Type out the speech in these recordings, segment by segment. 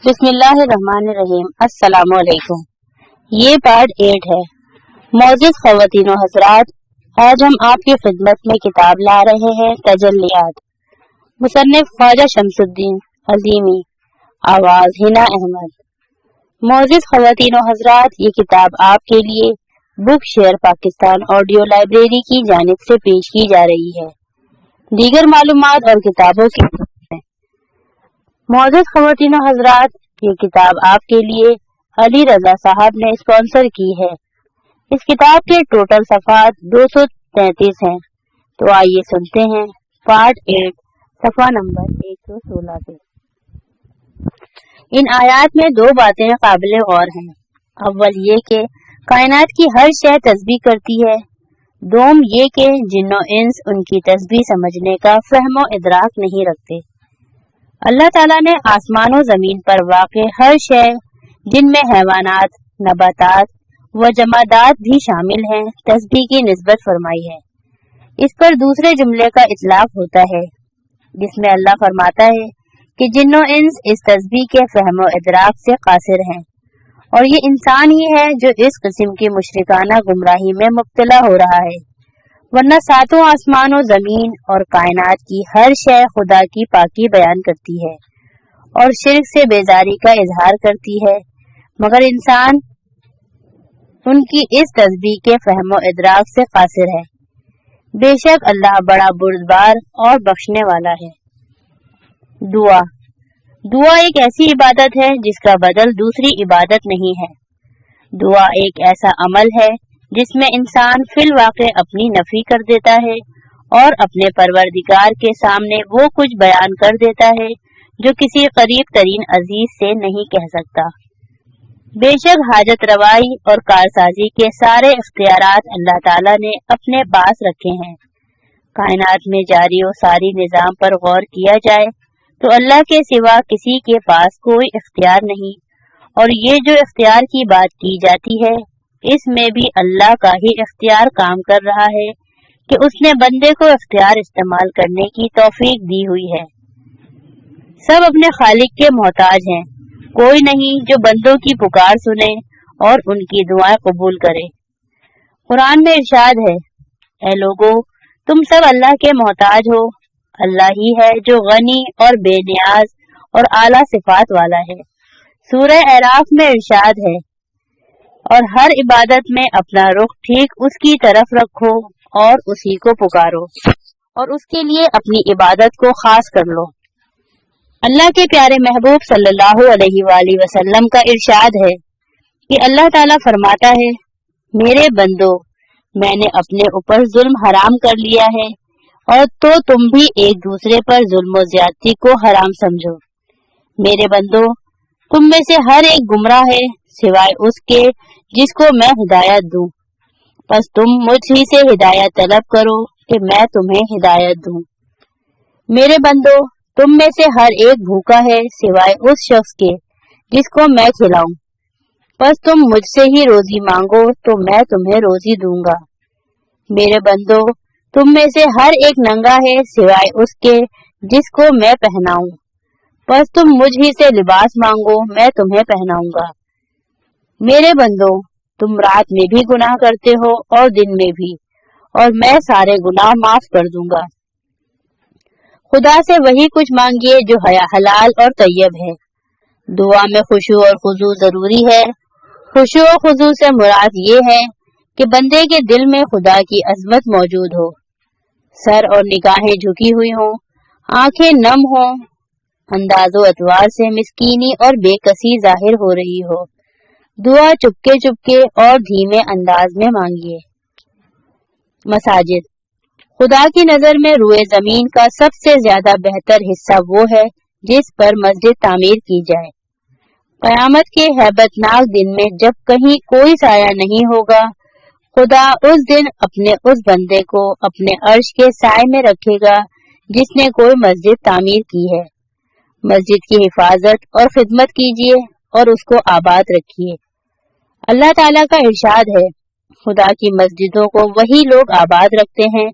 बिस्मिल्लाहिर्रहमानिर्रहीम। अस्सलाम वालेकुम। ये पार्ट 8 है। मौजूद ख़वातीन व हज़रात, आज हम आपकी खिदमत में किताब ला रहे हैं तजल्लियात, मुसन्निफ ख्वाजा शमसुद्दीन अज़ीमी, आवाज़ हिना अहमद। मौजूद ख़वातीन व हज़रात, ये किताब आपके लिए book share Pakistan audio library की जानिब से पेश की जा रही है। दीगर मालूमात और किताबों की मौजूद ख़वातीन व हज़रात, ये किताब आपके लिए अली रजा साहब ने स्पॉन्सर की है। इस किताब के टोटल सफ़ात 233 हैं। तो आइए सुनते हैं पार्ट 8 सफ़ा नंबर 116 से। इन आयात में दो बातें काबिल गौर हैं। अव्वल ये कि कायनात की हर शय तस्बीह करती है। दोम ये कि जिन्नो इंस उनकी तस्बीह समझने का फहमो इदराक नहीं रखते। अल्लाह ताला ने आसमान और जमीन पर वाक़े हर शय, जिनमें हैवानात, नबातात व जमादात भी शामिल हैं, तस्बीह की निस्बत फरमाई है। इस पर दूसरे जुमले का इतलाक होता है, जिसमें अल्लाह फरमाता है कि जिन्नो इंस इस तस्बीह के फहमो इदराक से कासिर हैं, और ये इंसान ही है जो इस किस्म की मुशरिकाना गुमराही में मुब्तला हो रहा है। वरना सातों आसमान और जमीन और कायनात की हर शय खुदा की पाकी बयान करती है और शिर्क से बेजारी का इजहार करती है, मगर इंसान उनकी इस तस्बीह के फहमो इदराक से कासिर है। बेशक अल्लाह बड़ा बुर्दबार और बख्शने वाला है। दुआ दुआ एक ऐसी इबादत है जिसका बदल दूसरी इबादत नहीं है। दुआ एक ऐसा अमल है जिसमें इंसान फिल वाक़े अपनी नफी कर देता है और अपने परवरदिगार के सामने वो कुछ बयान कर देता है जो किसी करीब तरीन अजीज से नहीं कह सकता। बेशक हाजत रवाई और कारसाजी के सारे इख्तियारात अल्लाह ताला ने अपने पास रखे हैं। कायनात में जारी और सारी निज़ाम पर गौर किया जाए तो अल्लाह के सिवा किसी के पास कोई इख्तियार नहीं, और ये जो इख्तियार की बात की जाती है, इसमें भी अल्लाह का ही इख्तियार काम कर रहा है कि उसने बंदे को इख्तियार इस्तेमाल करने की तौफीक दी हुई है। सब अपने खालिक के मोहताज हैं। कोई नहीं जो बंदों की पुकार सुने और उनकी दुआएं कबूल करे। कुरान में इरशाद है, ऐ लोगो, तुम सब अल्लाह के मोहताज हो। अल्लाह ही है जो गनी और बेनियाज और आला सिफात वाला है। सूरह एराफ में इरशाद है, और हर इबादत में अपना रुख ठीक उसकी तरफ रखो और उसी को पुकारो और उसके लिए अपनी इबादत को खास कर लो। अल्लाह के प्यारे महबूब सल्लल्लाहु अलैहि वसल्लम का इरशाद है कि अल्लाह ताला फरमाता है, मेरे बंदो, मैंने अपने ऊपर जुल्म हराम कर लिया है, और तो तुम भी एक दूसरे पर जुल्म और ज्यादती को हराम समझो। मेरे बंदो, तुम में से हर एक गुमराह है सिवाय उसके जिसको मैं हिदायत दूं। बस तुम मुझ ही से हिदायत तलब करो कि मैं तुम्हें हिदायत दूं। मेरे बंदो, तुम में से हर एक भूखा है सिवाय उस शख्स के जिसको मैं खिलाऊं। बस तुम मुझसे ही रोजी मांगो तो मैं तुम्हें रोजी दूंगा। मेरे बंदो, तुम में से हर एक नंगा है सिवाय उसके जिसको मैं पहनाऊं। बस तुम मुझ ही से लिबास मांगो, मैं तुम्हें पहनाऊंगा। मेरे बंदो, तुम रात में भी गुनाह करते हो और दिन में भी, और मैं सारे गुनाह माफ कर दूंगा। खुदा से वही कुछ मांगिए जो हलाल और तैयब है। दुआ में खुशू और खुजू जरूरी है। खुशू और खुजू से मुराद ये है कि बंदे के दिल में खुदा की अजमत मौजूद हो, सर और निगाहें झुकी हुई हों, आंखें नम हों, अंदाजो अतवार से मिस्कीनी और बेकसी जाहिर हो रही हो। दुआ चुपके चुपके और धीमे अंदाज में मांगिए। मसाजिद खुदा की नजर में रुए जमीन का सबसे ज्यादा बेहतर हिस्सा वो है जिस पर मस्जिद तामीर की जाए। कयामत के हैबतनाक दिन में जब कहीं कोई साया नहीं होगा, खुदा उस दिन अपने उस बंदे को अपने अर्श के साए में रखेगा जिसने कोई मस्जिद तामीर की है। मस्जिद की हिफाजत और खिदमत कीजिए और उसको आबाद रखिए। अल्लाह ताला का इरशाद है, खुदा की मस्जिदों को वही लोग आबाद रखते हैं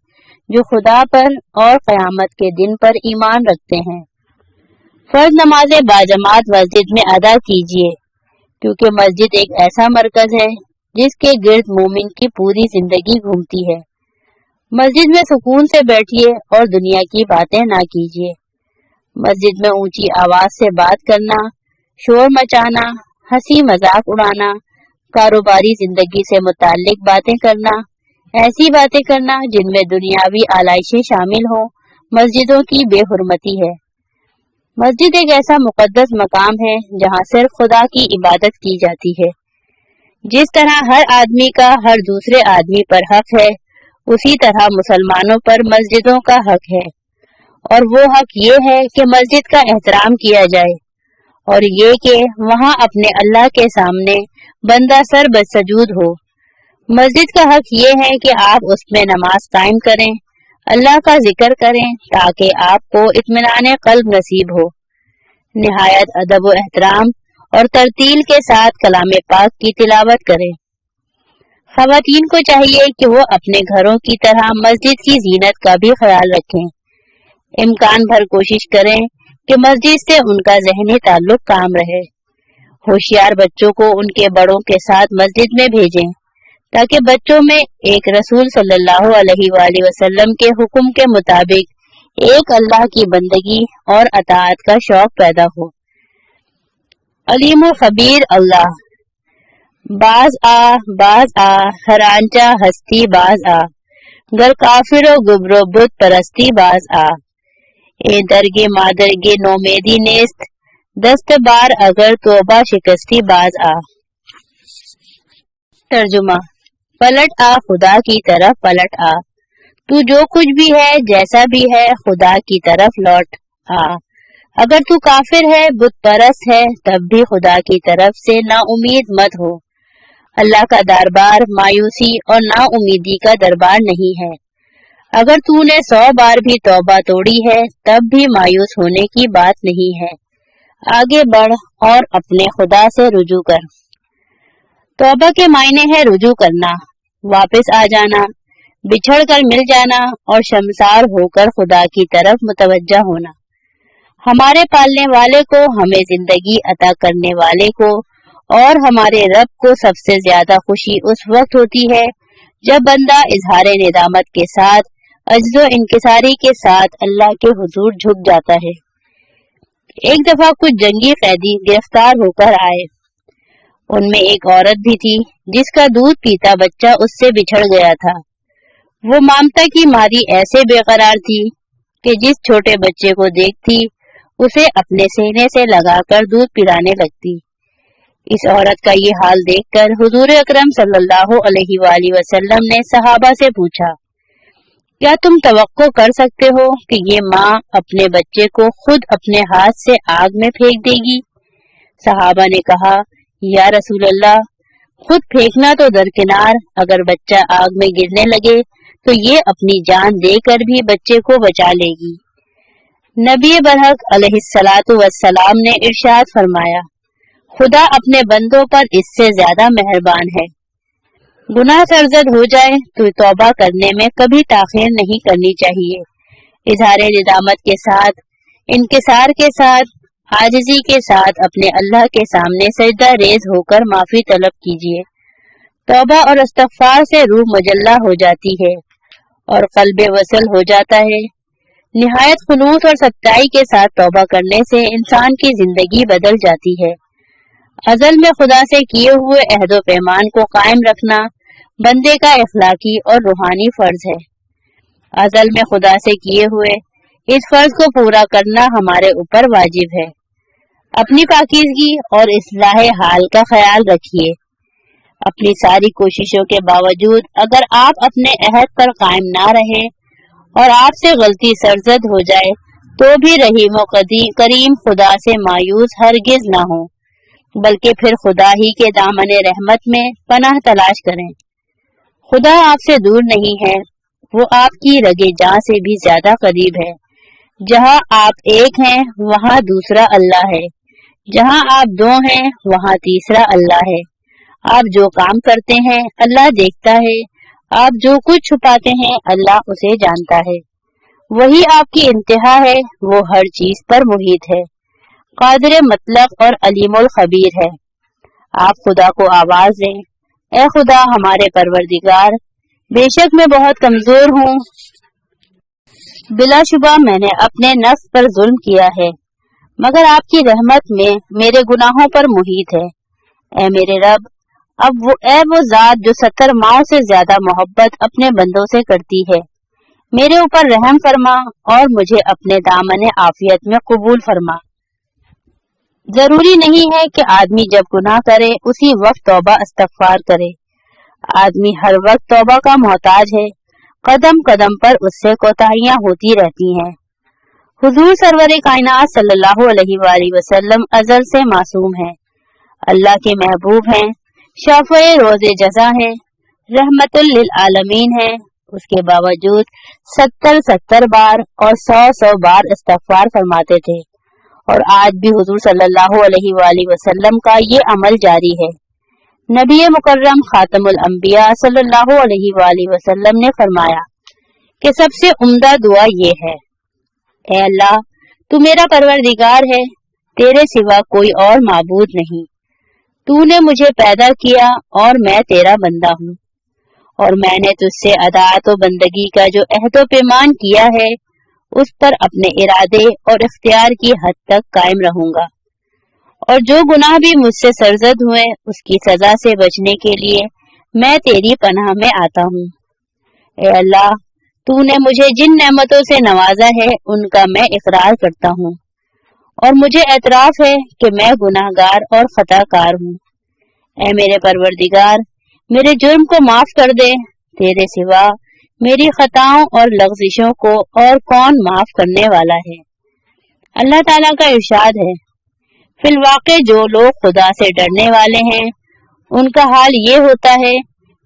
जो खुदा पर और कयामत के दिन पर ईमान रखते हैं। फर्ज नमाजें बाजमात मस्जिद में अदा कीजिए, क्योंकि मस्जिद एक ऐसा मरकज है जिसके गिर्द मोमिन की पूरी जिंदगी घूमती है। मस्जिद में सुकून से बैठिए और दुनिया की बातें ना कीजिए। मस्जिद में ऊंची आवाज से बात करना, शोर मचाना, हंसी मजाक उड़ाना, कारोबारी जिंदगी से मुताल्लिक बातें करना, ऐसी बातें करना जिनमें दुनियावी आलाइशें शामिल हो, मस्जिदों की बेहुरमती है। मस्जिद एक ऐसा मुकद्दस मकाम है जहाँ सिर्फ खुदा की इबादत की जाती है। जिस तरह हर आदमी का हर दूसरे आदमी पर हक है, उसी तरह मुसलमानों पर मस्जिदों का हक है, और वो हक ये है कि मस्जिद का एहतराम किया जाए और ये कि वहाँ अपने अल्लाह के सामने बंदा सर बसजूद हो। मस्जिद का हक ये है कि आप उसमें नमाज कायम करें, अल्लाह का जिक्र करें, ताकि आपको इत्मीनान कल्ब नसीब हो। निहायत अदब व एहतराम और तरतील के साथ कलाम पाक की तिलावत करें। ख़वातीन को चाहिए कि वो अपने घरों की तरह मस्जिद की जीनत का भी ख्याल रखें। इम्कान भर कोशिश करें कि मस्जिद से उनका ज़हनी ताल्लुक कायम रहे। होशियार बच्चों को उनके बड़ों के साथ मस्जिद में भेजें, ताकि बच्चों में एक रसूल सल्लल्लाहु अलैहि वसल्लम के हुक्म के मुताबिक एक अल्लाह की बंदगी और अताअत का शौक पैदा हो। अलीम व खबीर अल्लाह, बाज आ हरांचा हस्ती बाज आ, गर काफिरो गुबरो बुत परस्ती बाज आ, ए दरगे मादरगे नोमेदी नेस्त, दस्त बार अगर तोबा शिकस्ती बाज आ। तर्जुमा, पलट आ खुदा की तरफ पलट आ, तू जो कुछ भी है जैसा भी है खुदा की तरफ लौट आ। अगर तू काफिर है, बुत परस्त है, तब भी खुदा की तरफ से नाउमीद मत हो। अल्लाह का दरबार मायूसी और नाउमीदी का दरबार नहीं है। अगर तूने 100 बार भी तौबा तोड़ी है, तब भी मायूस होने की बात नहीं है। आगे बढ़ और अपने खुदा से रुजू कर। तौबा के मायने है रुजू करना, वापस आ जाना, बिछड़ कर मिल जाना और शर्मसार होकर खुदा की तरफ मुतवज्जा होना। हमारे पालने वाले को, हमें जिंदगी अता करने वाले को और हमारे रब को सबसे ज्यादा खुशी उस वक्त होती है जब बंदा इजहार निदामत के साथ, अज्जो इनकिसारी के साथ अल्लाह के हुजूर झुक जाता है। एक दफा कुछ जंगी कैदी गिरफ्तार होकर आए। उनमें एक औरत भी थी जिसका दूध पीता बच्चा उससे बिछड़ गया था। वो ममता की मारी ऐसे बेकरार थी कि जिस छोटे बच्चे को देखती उसे अपने सीने से लगाकर दूध पिलाने लगती। इस औरत का ये हाल देखकर हुजूर अकरम सल्लल्लाहु अलैहि वसल्लम ने सहाबा से पूछा, क्या तुम तवक्को कर सकते हो कि ये माँ अपने बच्चे को खुद अपने हाथ से आग में फेंक देगी? सहाबा ने कहा, या रसूल अल्लाह, खुद फेंकना तो दरकिनार, अगर बच्चा आग में गिरने लगे तो ये अपनी जान देकर भी बच्चे को बचा लेगी। नबी बरहक अलैहिस्सलातु वस्सलाम ने इरशाद फरमाया, खुदा अपने बंदों पर इससे ज्यादा मेहरबान है। गुनाह सरजद हो जाए तो तौबा करने में कभी ताखीर नहीं करनी चाहिए। इजहार निदामत के साथ, इनकिसार के साथ, आजिजी के साथ अपने अल्लाह के सामने सजदा रेज होकर माफी तलब कीजिए। तौबा और इस्तगफार से रूह मुजल्ला हो जाती है और कल्बे वसल हो जाता है। निहायत खुलूस और सच्चाई के साथ तौबा करने से इंसान की जिंदगी बदल जाती है। अज़ल में खुदा से किए हुए अहदो पैमान को कायम रखना बंदे का इखलाकी और रूहानी फर्ज है। अज़ल में खुदा से किए हुए इस फर्ज को पूरा करना हमारे ऊपर वाजिब है। अपनी पाकीज़गी और इस्लाह हाल का ख्याल रखिए। अपनी सारी कोशिशों के बावजूद अगर आप अपने अहद पर कायम ना रहे और आपसे गलती सरजद हो जाए तो भी रहीम व करीम खुदा से मायूस हरगिज ना हो, बल्कि फिर खुदा ही के दामन रहमत में पनाह तलाश करें। खुदा आपसे दूर नहीं है, वो आपकी रगे जां से भी ज्यादा करीब है। जहां आप एक हैं वहां दूसरा अल्लाह है, जहां आप दो हैं वहां तीसरा अल्लाह है। आप जो काम करते हैं अल्लाह देखता है, आप जो कुछ छुपाते हैं अल्लाह उसे जानता है। वही आपकी इंतहा है, वो हर चीज पर मुहीत है। قادر مطلق اور अलीमुल खबीर है। आप खुदा को आवाज दें, ए खुदा हमारे परवरदिगार, बेशक मैं बहुत कमजोर हूँ, बिलाशुबा मैंने अपने नफ्स पर जुल्म किया है, मगर आपकी रहमत में मेरे गुनाहों पर मुहीत है। ए मेरे रब, वो जात जो 70 माओं से ज्यादा मोहब्बत अपने बंदों से करती है, मेरे ऊपर रहम फरमा और मुझे अपने दामन आफियत में कबूल फरमा। जरूरी नहीं है कि आदमी जब गुनाह करे उसी वक्त तौबा इस्तगफार करे। आदमी हर वक्त तौबा का मोहताज है, कदम कदम पर उससे कोताहियां होती रहती हैं। हुजूर सरवर कायनात सल्लल्लाहु अलैहि वसल्लम अजल से मासूम हैं, अल्लाह के महबूब हैं, शाफ़े रोज़े जज़ा हैं, रहमतुल लिल आलमीन हैं। उसके बावजूद 70 बार और 100 बार इस्तगफार फरमाते थे और आज भी हुजूर सल्लल्लाहु अलैहि वसल्लम का ये अमल जारी है। नबी मुकर्रम खातमुल अंबिया सल्लल्लाहु अलैहि वसल्लम ने फरमाया कि सबसे उम्दा दुआ ये है, ए अल्लाह, तू मेरा परवरदिगार है, तेरे सिवा कोई और माबूद नहीं। तूने मुझे पैदा किया और मैं तेरा बंदा हूँ और मैंने तुझसे अताअत व बंदगी का जो अहद व पैमान किया है उस पर अपने इरादे और इख्तियार की हद तक कायम रहूंगा और जो गुनाह भी मुझसे सरजद हुए उसकी सजा से बचने के लिए मैं तेरी पनाह में आता हूँ। ए अल्लाह, तूने मुझे जिन नेमतों से नवाजा है उनका मैं इकरार करता हूँ और मुझे एतराफ है कि मैं गुनाहगार और खताकार हूँ। ए मेरे परवरदिगार, मेरे जुर्म को माफ कर दे, तेरे सिवा मेरी खताओं और लग़ज़िशों को और कौन माफ करने वाला है। अल्लाह ताला का इरशाद है, फिलवाक़े जो लोग खुदा से डरने वाले हैं उनका हाल ये होता है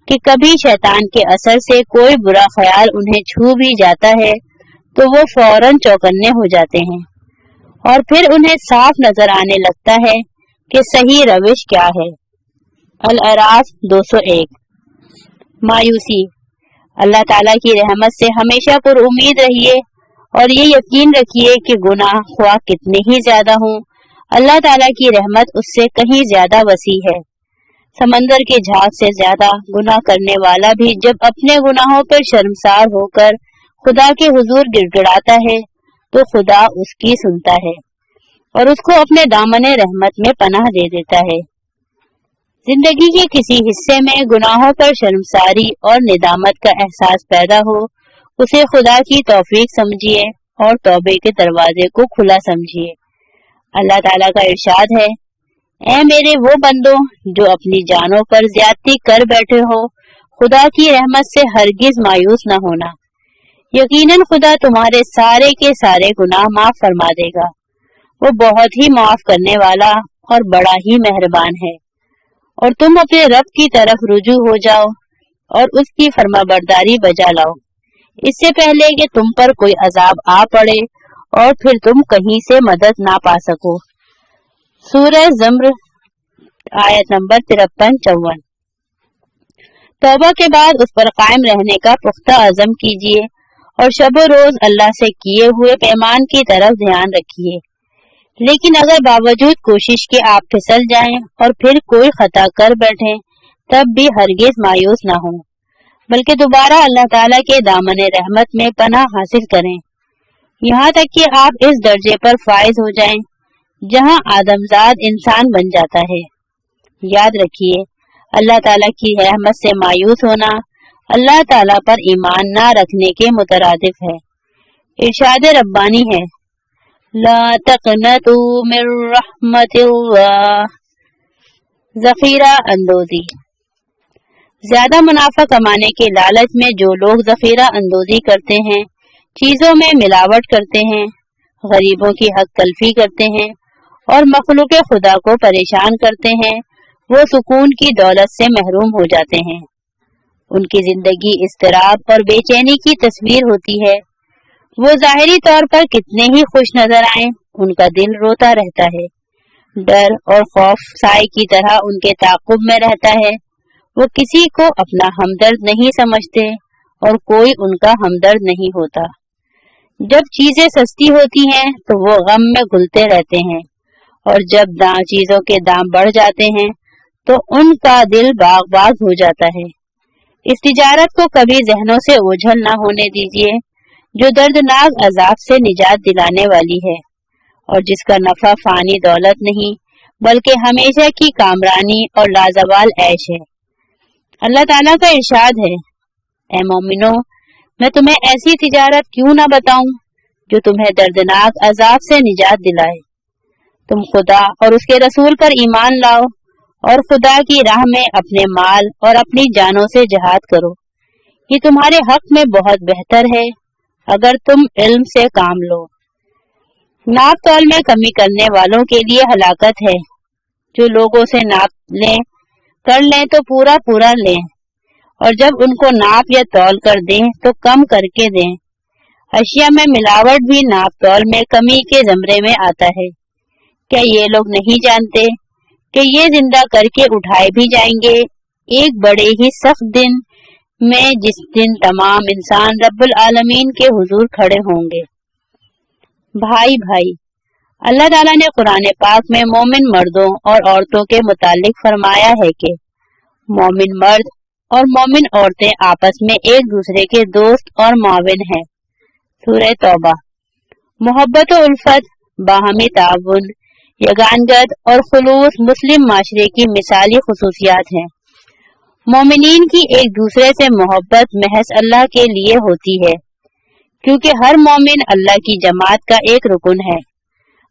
कि कभी शैतान के असर से कोई बुरा ख्याल उन्हें छू भी जाता है तो वो फौरन चौकन्ने हो जाते हैं और फिर उन्हें साफ नजर आने लगता है कि सही रविश क्या है। अल-अराफ 201। मायूसी। अल्लाह ताला की रहमत से हमेशा पर उम्मीद रहिए और ये यकीन रखिए कि गुनाह ख्वाह कितने ही ज्यादा हों, अल्लाह ताला की रहमत उससे कहीं ज्यादा वसी है। समंदर के झाग से ज्यादा गुनाह करने वाला भी जब अपने गुनाहों पर शर्मसार होकर खुदा के हुजूर गिड़गिड़ाता है तो खुदा उसकी सुनता है और उसको अपने दामने रहमत में पनाह दे देता है। जिंदगी के किसी हिस्से में गुनाहों पर शर्मसारी और निदामत का एहसास पैदा हो, उसे खुदा की तौफीक समझिए और तौबे के दरवाजे को खुला समझिए। अल्लाह ताला का इरशाद है, ऐ मेरे वो बंदों जो अपनी जानों पर ज्यादती कर बैठे हो, खुदा की रहमत से हरगिज मायूस न होना। यकीनन खुदा तुम्हारे सारे के सारे गुनाह माफ फरमा देगा। वो बहुत ही माफ करने वाला और बड़ा ही मेहरबान है। और तुम अपने रब की तरफ रुजू हो जाओ और उसकी फरमाबरदारी बजा लाओ, इससे पहले कि तुम पर कोई अजाब आ पड़े और फिर तुम कहीं से मदद ना पा सको। सूरह ज़म्र आयत नंबर 53-54। तौबा के बाद उस पर कायम रहने का पुख्ता अज़म कीजिए और शब रोज अल्लाह से किए हुए पैमान की तरफ ध्यान रखिए। लेकिन अगर बावजूद कोशिश के आप फिसल जाएं और फिर कोई खता कर बैठें, तब भी हरगिज मायूस ना हो, बल्कि दोबारा अल्लाह ताला के दामने रहमत में पनाह हासिल करें, यहाँ तक कि आप इस दर्जे पर फाइज हो जाएं जहाँ आदमजाद इंसान बन जाता है। याद रखिए, अल्लाह ताला की रहमत से मायूस होना अल्लाह ताला पर ईमान ना रखने के मुतरादिफ है। इरशाद रब्बानी है, ला तक़नतू मिर रहमतिल्लाह। ज़ख़ीरा अंदोज़ी। ज्यादा मुनाफा कमाने के लालच में जो लोग ज़ख़ीरा अंदोज़ी करते हैं, चीजों में मिलावट करते हैं, गरीबों की हक तलफी करते हैं और मखलूक खुदा को परेशान करते हैं, वो सुकून की दौलत से महरूम हो जाते हैं। उनकी जिंदगी इज़्तिराब और बेचैनी की तस्वीर होती है। वो जाहिरी तौर पर कितने ही खुश नजर आए, उनका दिल रोता रहता है। डर और खौफ साए की तरह उनके ताक़ुब में रहता है। वो किसी को अपना हमदर्द नहीं समझते और कोई उनका हमदर्द नहीं होता। जब चीजें सस्ती होती हैं तो वो गम में घुलते रहते हैं اور जब चीजों के दाम बढ़ जाते हैं तो उनका दिल बाग बाग हो जाता है। इस तिजारत को कभी जहनों से ओझल न होने दीजिए जो दर्दनाक अजाब से निजात दिलाने वाली है और जिसका नफा फानी दौलत नहीं बल्कि हमेशा की कामरानी और लाजवाल ऐश है। अल्लाह ताला का इरशाद है, ए मोमिनो, मैं तुम्हें ऐसी तिजारत क्यों ना बताऊं जो तुम्हें दर्दनाक अजाब से निजात दिलाए। तुम खुदा और उसके रसूल पर ईमान लाओ और खुदा की राह में अपने माल और अपनी जानों से जिहाद करो। ये तुम्हारे हक में बहुत बेहतर है अगर तुम इल्म से काम लो। नाप तौल में कमी करने वालों के लिए हलाकत है। जो लोगों से नाप कर लें तो पूरा पूरा लें और जब उनको नाप या तौल कर दें तो कम करके दें। अशिया में मिलावट भी नाप तौल में कमी के जमरे में आता है। क्या ये लोग नहीं जानते कि ये जिंदा करके उठाए भी जाएंगे एक बड़े ही सख्त दिन में, जिस दिन तमाम इंसान रब्बुल आलमीन के हुजूर खड़े होंगे। भाई भाई, अल्लाह ताला ने कुरान पाक में मोमिन मर्दों और औरतों के मुतालिक फरमाया है कि मोमिन मर्द और मोमिन औरतें आपस में एक दूसरे के दोस्त और माविन हैं। सूरह तौबा। मोहब्बत और उल्फत, बाहमी ताउन, यगानगत और खुलूस मुस्लिम माशरे की मिसाली खुसूसियात हैं। मोमिनीन की एक दूसरे से मोहब्बत महज अल्लाह के लिए होती है क्योंकि हर मोमिन अल्लाह की जमात का एक रुकन है।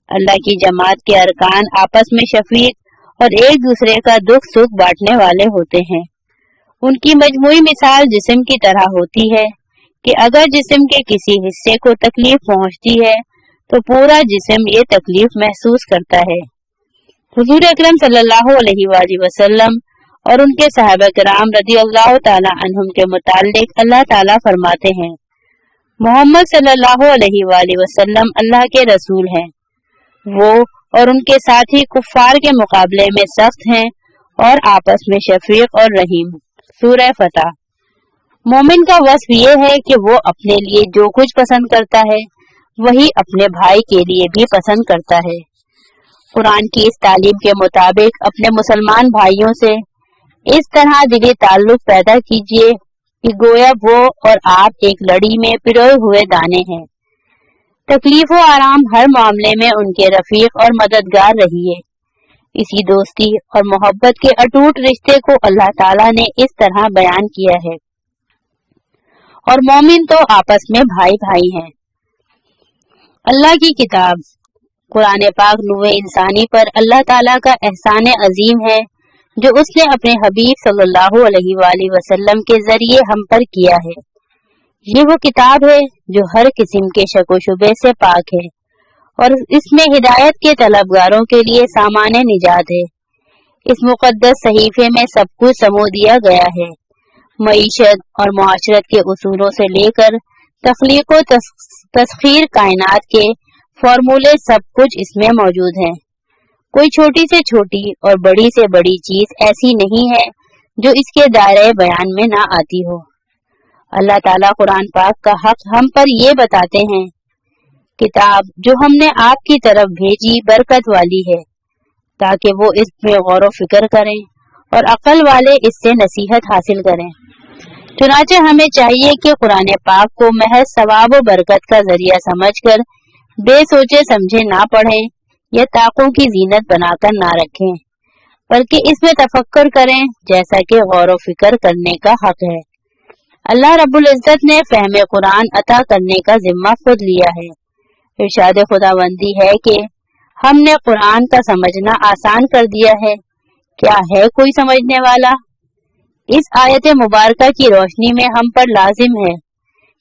अल्लाह की जमात के अरकान आपस में शफीक और एक दूसरे का दुख सुख बांटने वाले होते हैं। उनकी मजमूई मिसाल जिस्म की तरह होती है कि अगर जिस्म के किसी हिस्से को तकलीफ पहुंचती है तो पूरा जिस्म ये तकलीफ महसूस करता है। हुजूर अकरम सल्लल्लाहु अलैहि वसल्लम और उनके सहाबा किराम रज़ियल्लाहु ताला अन्हुम के मुताल्लिक अल्लाह ताला फरमाते हैं, मोहम्मद सल्लल्लाहु अलैहि वसल्लम अल्लाह के रसूल हैं। वो और उनके साथी कुफ्फार के मुकाबले में सख्त हैं और आपस में शफीक और रहीम। सूरह फतह। मोमिन का वस्फ ये है कि वो अपने लिए जो कुछ पसंद करता है वही अपने भाई के लिए भी पसंद करता है। कुरान की इस तालीम के मुताबिक अपने मुसलमान भाइयों से इस तरह दिली ताल्लुक पैदा कीजिए कि गोया वो और आप एक लड़ी में पिरोए हुए दाने हैं। तकलीफ और आराम हर मामले में उनके रफीक और मददगार रहिए। इसी दोस्ती और मोहब्बत के अटूट रिश्ते को अल्लाह ताला ने इस तरह बयान किया है। और मोमिन तो आपस में भाई भाई हैं। अल्लाह की किताब कुरान पाक नूरे इंसानी पर अल्लाह ताला का एहसान अजीम है जो उसने अपने हबीब सल्लल्लाहु अलैहि वसल्लम के जरिए हम पर किया है। ये वो किताब है जो हर किस्म के शक व शुबे से पाक है और इसमें हिदायत के तलबगारों के लिए सामान्य निजात है। इस मुकद्दस सहीफे में सब कुछ समो दिया गया है। मईशत और मुआशरत के उसूलों से लेकर तख्लीक व तस्खीर कायनात के फॉर्मूले सब कुछ इसमें मौजूद हैं। कोई छोटी से छोटी और बड़ी से बड़ी चीज ऐसी नहीं है जो इसके दायरे बयान में ना आती हो। अल्लाह ताला कुरान पाक का हक हम पर ये बताते हैं, किताब जो हमने आपकी तरफ भेजी बरकत वाली है ताकि वो इसमें गौर व फिक्र करें और अक्ल वाले इससे नसीहत हासिल करें। चुनाचे हमें चाहिए कि कुरान पाक को महज सवाब व बरकत का जरिया समझकर बेसोचे समझे ना पढ़ें या ताकों की जीनत बनाकर ना रखें, बल्कि इसमें तफक्कर करें जैसा कि गौर व फिक्र करने का हक है। अल्लाह रब्बुल इज्जत ने फहमे कुरान अता करने का जिम्मा खुद लिया है। इरशाद खुदावंदी है कि हमने कुरान का समझना आसान कर दिया है, क्या है कोई समझने वाला। इस आयत मुबारका की रोशनी में हम पर लाजिम है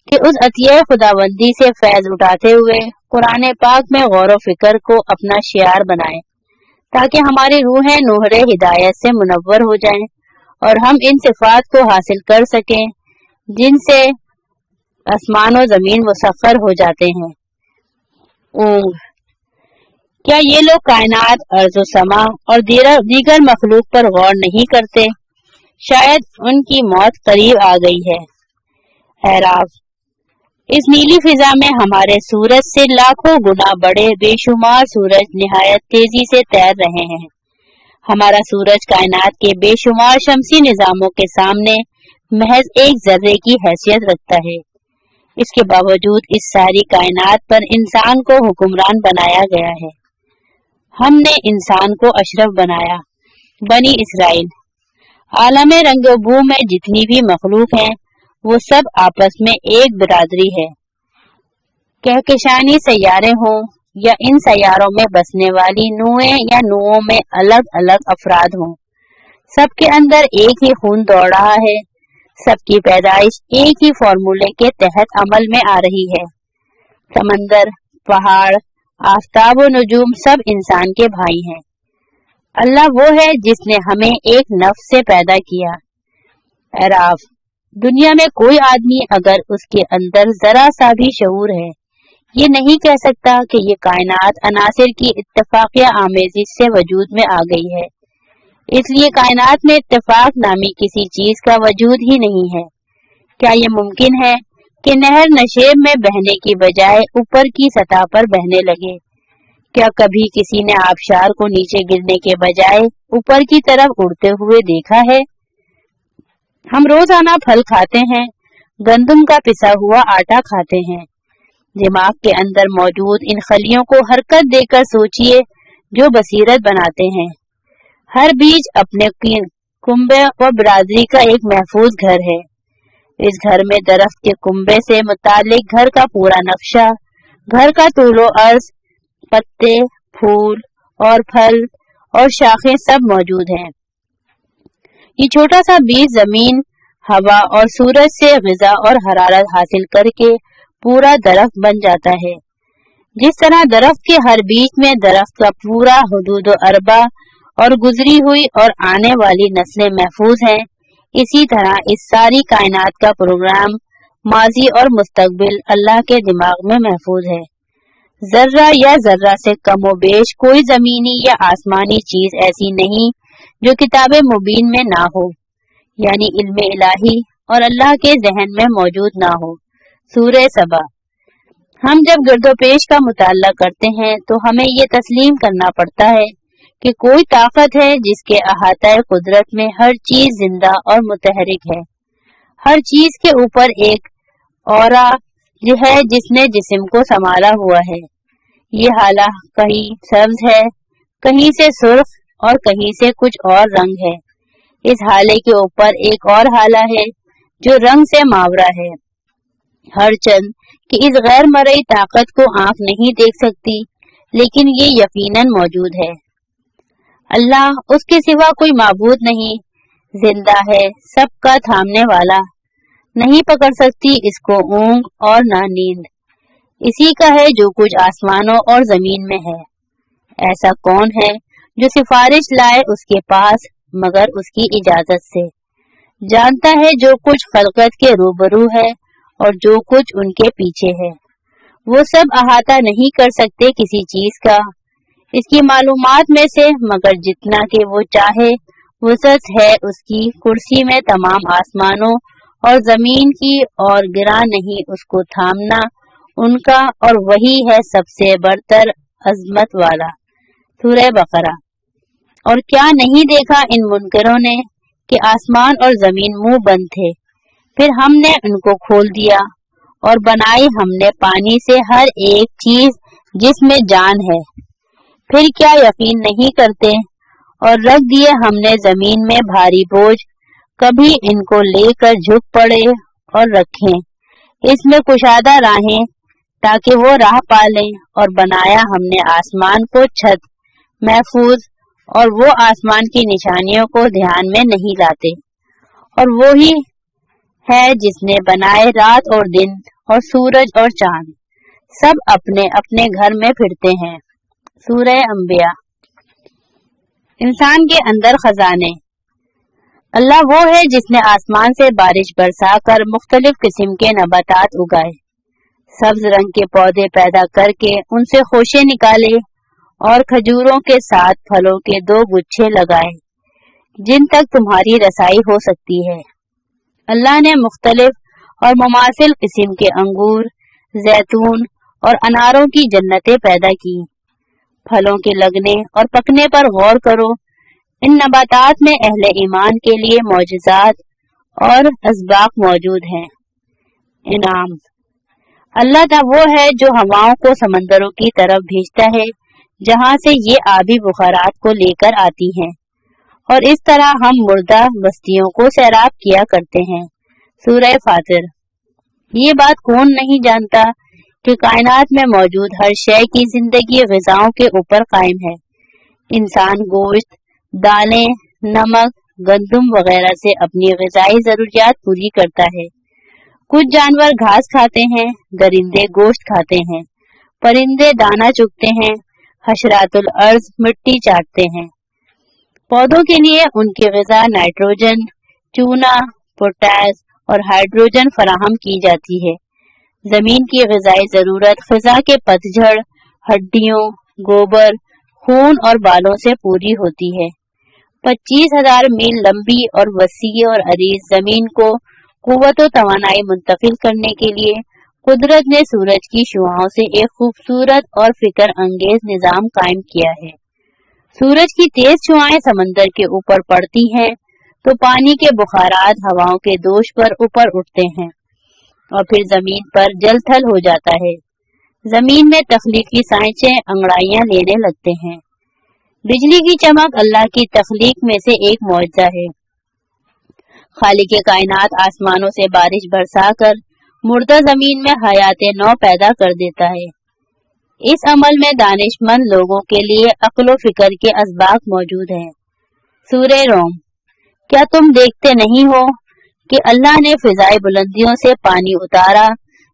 कि उस अतिया खुदावंदी से फैज उठाते हुए कुरान पाक में गौर व फिक्र को अपना शियार बनाएं ताकि हमारी रूहें नूरे हिदायत से मुनव्वर हो जाएं और हम इन सिफात को हासिल कर सकें जिनसे आसमान और जमीन मुसख्खर हो जाते हैं। ऊँग। क्या ये लोग कायनात, अर्ज़ समा और दीगर मखलूक पर गौर नहीं करते? शायद उनकी मौत करीब आ गई है। एराफ। इस नीली फिजा में हमारे सूरज से लाखों गुना बड़े बेशुमार सूरज निहायत तेजी से तैर रहे हैं। हमारा सूरज कायनात के बेशुमार शमसी निजामों के सामने महज एक जर्रे की हैसियत रखता है। इसके बावजूद इस सारी कायनात पर इंसान को हुक्मरान बनाया गया है। हमने इंसान को अशरफ बनाया। बनी इसराइल, आलमे रंगोबू में जितनी भी मखलूक हैं वो सब आपस में एक बिरादरी है। कहकशानी सैयारे हों या इन सैयारों में बसने वाली नुएं या नुओं में अलग अलग अफराद हों, सबके अंदर एक ही खून दौड़ रहा है। सबकी पैदाइश एक ही फॉर्मूले के तहत अमल में आ रही है। समंदर, पहाड़, आफताब और नजूम सब इंसान के भाई हैं। अल्लाह वो है जिसने हमें एक नफ्स से पैदा किया। एराफ, दुनिया में कोई आदमी अगर उसके अंदर जरा सा भी शऊर है, ये नहीं कह सकता कि ये कायनात अनासिर की इत्तफाकिया आमेजिश से वजूद में आ गई है। इसलिए कायनात में इत्तेफाक नामी किसी चीज का वजूद ही नहीं है। क्या ये मुमकिन है कि नहर नशेब में बहने की बजाय ऊपर की सतह पर बहने लगे? क्या कभी किसी ने आबशार को नीचे गिरने के बजाय ऊपर की तरफ उड़ते हुए देखा है? हम रोजाना फल खाते हैं, गंदम का पिसा हुआ आटा खाते हैं। दिमाग के अंदर मौजूद इन खलियों को हरकत देकर सोचिए जो बसीरत बनाते हैं। हर बीज अपने कुंबे व बिरादरी का एक महफूज घर है। इस घर में दरख्त के कुंबे से मुतालिक घर का पूरा नक्शा, घर का तूलो अर्ज, पत्ते, फूल और फल और शाखें सब मौजूद हैं। ये छोटा सा बीज जमीन, हवा और सूरज से ग़िज़ा और हरारत हासिल करके पूरा दरख्त बन जाता है। जिस तरह दरख्त के हर बीज में दरख्त का पूरा हुदूद अरबा और गुजरी हुई और आने वाली नस्लें महफूज हैं, इसी तरह इस सारी कायनात का प्रोग्राम माजी और मुस्तकबिल अल्लाह के दिमाग में महफूज है। जर्रा या जर्रा से कमो बेश कोई जमीनी या आसमानी चीज ऐसी नहीं जो किताबे मुबीन में ना हो, यानी इल्मे इलाही और अल्लाह के जहन में मौजूद ना हो। सूरह सबा। हम जब गर्दोपेश का मुताला करते हैं तो हमें ये तस्लीम करना पड़ता है कि कोई ताकत है जिसके अहाता कुदरत में हर चीज जिंदा और मुतहरिक है। हर चीज के ऊपर एक औरा है जिसने जिस्म को संभाला हुआ है। ये हाला कहीं सब्ज है, कहीं से सुर्ख और कहीं से कुछ और रंग है। इस हाले के ऊपर एक और हाला है जो रंग से मावरा है। हर चंद कि इस गैर मरई ताकत को आंख नहीं देख सकती, लेकिन ये यकीनन मौजूद है। अल्लाह, उसके सिवा कोई माबूद नहीं, जिंदा है, सबका थामने वाला। नहीं पकड़ सकती इसको ऊंग और ना नींद। इसी का है जो कुछ आसमानों और जमीन में है। ऐसा कौन है जो सिफारिश लाए उसके पास मगर उसकी इजाजत से? जानता है जो कुछ खलकत के रूबरू है और जो कुछ उनके पीछे है। वो सब अहाता नहीं कर सकते किसी चीज का इसकी मालूमात में से मगर जितना कि वो चाहे। वसअत है उसकी कुर्सी में तमाम आसमानों और जमीन की, और गिरा नहीं उसको थामना उनका, और वही है सबसे बरतर अजमत वाला। सूरह बकरा। और क्या नहीं देखा इन मुनकरों ने कि आसमान और जमीन मुंह बंद थे, फिर हमने उनको खोल दिया और बनाई हमने पानी से हर एक चीज जिसमें जान है। फिर क्या यकीन नहीं करते? और रख दिए हमने जमीन में भारी बोझ, कभी इनको लेकर झुक पड़े और रखें इसमें कुशादा राहें ताकि वो राह पालें। और बनाया हमने आसमान को छत महफूज, और वो आसमान की निशानियों को ध्यान में नहीं लाते। और वो ही है जिसने बनाए रात और दिन और सूरज और चांद, सब अपने अपने घर में फिरते हैं। सूरह अंबिया। इंसान के अंदर खजाने। अल्लाह वो है जिसने आसमान से बारिश बरसा कर मुख्तलिफ किस्म के नबातात उगाए, सब्ज रंग के पौधे पैदा करके उनसे खोशे निकाले और खजूरों के साथ फलों के 2 गुच्छे लगाए जिन तक तुम्हारी रसाई हो सकती है। अल्लाह ने मुख्तलिफ और मुमासिल किस्म के अंगूर, जैतून और अनारों की जन्नतें पैदा की। फलों के लगने और पकने पर गौर करो, इन नबातात में अहले ईमान के लिए मौजज़ात और असबाक मौजूद हैं। इनाम, अल्लाह वो है जो हवाओं को समंदरों की तरफ भेजता है जहां से ये आबी बुखारात को लेकर आती हैं, और इस तरह हम मुर्दा बस्तियों को सैराब किया करते हैं। सूरह फातिर। ये बात कौन नहीं जानता कि कायनात में मौजूद हर शय की जिंदगी ग़िज़ाओं के ऊपर कायम है। इंसान गोश्त, दालें, नमक, गंदुम वगैरह से अपनी ग़िज़ाई ज़रूरियात पूरी करता है। कुछ जानवर घास खाते हैं, दरिंदे गोश्त खाते हैं, परिंदे दाना चुगते हैं, हशरातुल अर्ज़ मिट्टी चाटते हैं। पौधों के लिए उनकी ग़िज़ा नाइट्रोजन, चूना, पोटास और हाइड्रोजन फराहम की जाती है। जमीन की ग़िज़ाई ज़रूरत ख़िज़ा के पतझड़, हड्डियों, गोबर, खून और बालों से पूरी होती है। 25,000 मील लंबी और वसी और अरीज़ जमीन को कुव्वत व तवानाई मुंतकिल करने के लिए कुदरत ने सूरज की शुआओं से एक खूबसूरत और फिक्र अंगेज निजाम कायम किया है। सूरज की तेज शुआएं समंदर के ऊपर पड़ती हैं तो पानी के बुखारात हवाओं के दोष पर ऊपर उठते हैं और फिर जमीन पर जल थल हो जाता है। जमीन में तख्लीकी सांचे अंगड़ाइयां लेने लगते हैं। बिजली की चमक अल्लाह की तख्लीक में से एक मौजज़ा है। खालिक कायनात आसमानों से बारिश बरसाकर मुर्दा जमीन में हयाते नौ पैदा कर देता है। इस अमल में दानिशमंद लोगों के लिए अक्ल व फिक्र के असबाक मौजूद हैं। सूरह रोम। क्या तुम देखते नहीं हो कि अल्लाह ने फिजाई बुलंदियों से पानी उतारा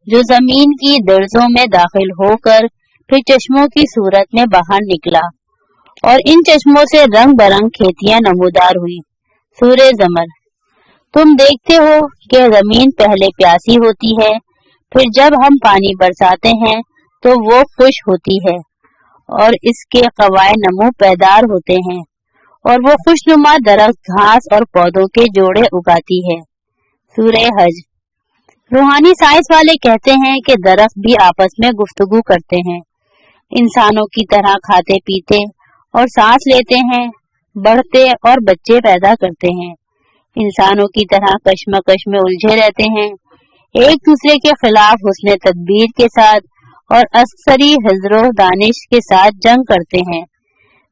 जो जमीन की दर्जों में दाखिल होकर फिर चश्मों की सूरत में बाहर निकला, और इन चश्मों से रंग बरंग खेतियां नमूदार हुई। सूरह ज़मर। तुम देखते हो कि जमीन पहले प्यासी होती है, फिर जब हम पानी बरसाते हैं तो वो खुश होती है और इसके कवाए नमो पैदार होते हैं, और वो खुशनुमा दरख्त, घास और पौधों के जोड़े उगाती है। सूरह हज। रूहानी साइंस वाले कहते हैं कि दरख्त भी आपस में गुफ्तगू करते हैं, इंसानों की तरह खाते पीते और सांस लेते हैं, बढ़ते और बच्चे पैदा करते हैं। इंसानों की तरह कश्मकश में उलझे रहते हैं, एक दूसरे के खिलाफ हुस्न तदबीर के साथ और अस्करी हिज़्रो दानिश के साथ जंग करते हैं।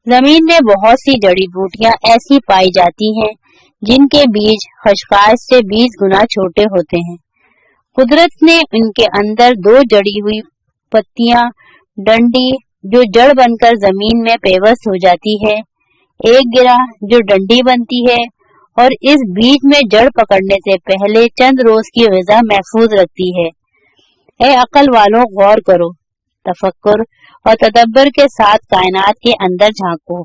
जमीन में बहुत सी जड़ी बूटियां ऐसी पाई जाती हैं जिनके बीज खशखाश से 20 गुना छोटे होते हैं। कुदरत ने इनके अंदर दो जड़ी हुई पत्तियां, डंडी जो जड़ बनकर जमीन में पेवस्त हो जाती है, एक गिरा जो डंडी बनती है और इस बीज में जड़ पकड़ने से पहले चंद रोज की ग़िज़ा महफूज रखती है। ए अकल वालों, गौर करो, तफक्कुर और तदब्बर के साथ कायनात के अंदर झांको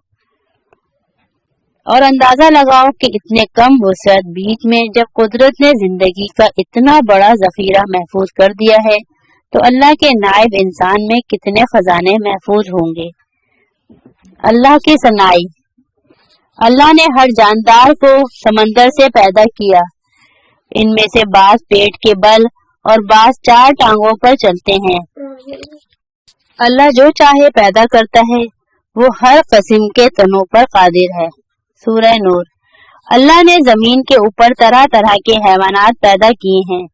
और अंदाजा लगाओ कि इतने कम वुसअत बीच में जब कुदरत ने जिंदगी का इतना बड़ा जखीरा महफूज कर दिया है तो अल्लाह के नायब इंसान में कितने खजाने महफूज होंगे। अल्लाह की सनाई। अल्लाह ने हर जानदार को समंदर से पैदा किया। इनमें से बाज पेट के बल और बाज 4 टांगों पर चलते हैं। अल्लाह जो चाहे पैदा करता है, वो हर किस्म के तनों पर कादिर है। सूरह नूर। अल्लाह ने जमीन के ऊपर तरह तरह के हैवानात पैदा किए हैं।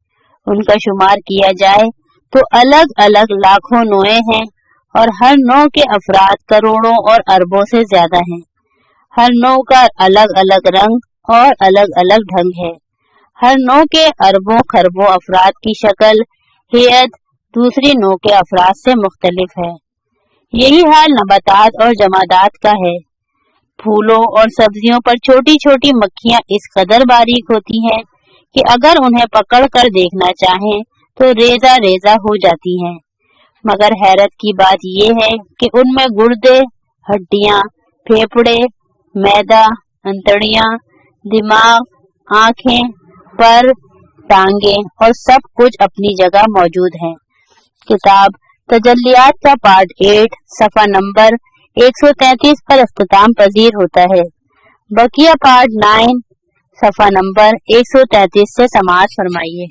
उनका शुमार किया जाए तो अलग अलग लाखों नौएं हैं और हर नौ के अफराद करोड़ों और अरबों से ज्यादा हैं। हर नौ का अलग अलग रंग और अलग अलग ढंग है। हर नौ के अरबों खरबों अफराद की शक्ल हेयत दूसरी नौ के अफराद से मुख्तलिफ है। यही हाल नबातात और जमादात का है। फूलों और सब्जियों पर छोटी छोटी मक्खियां इस कदर बारीक होती हैं कि अगर उन्हें पकड़ कर देखना चाहें तो रेजा रेजा हो जाती हैं। मगर हैरत की बात यह है कि उनमें गुर्दे, हड्डियां, फेफड़े, मैदा, अंतड़ियां, दिमाग, आंखें, पर, टांगे और सब कुछ अपनी जगह मौजूद हैं। किताब तजल्लियात का पार्ट 8 सफ़ा नंबर 133 पर इख्तिताम पजीर होता है। बकिया पार्ट 9 सफ़ा नंबर 133 से समाअत फरमाइए।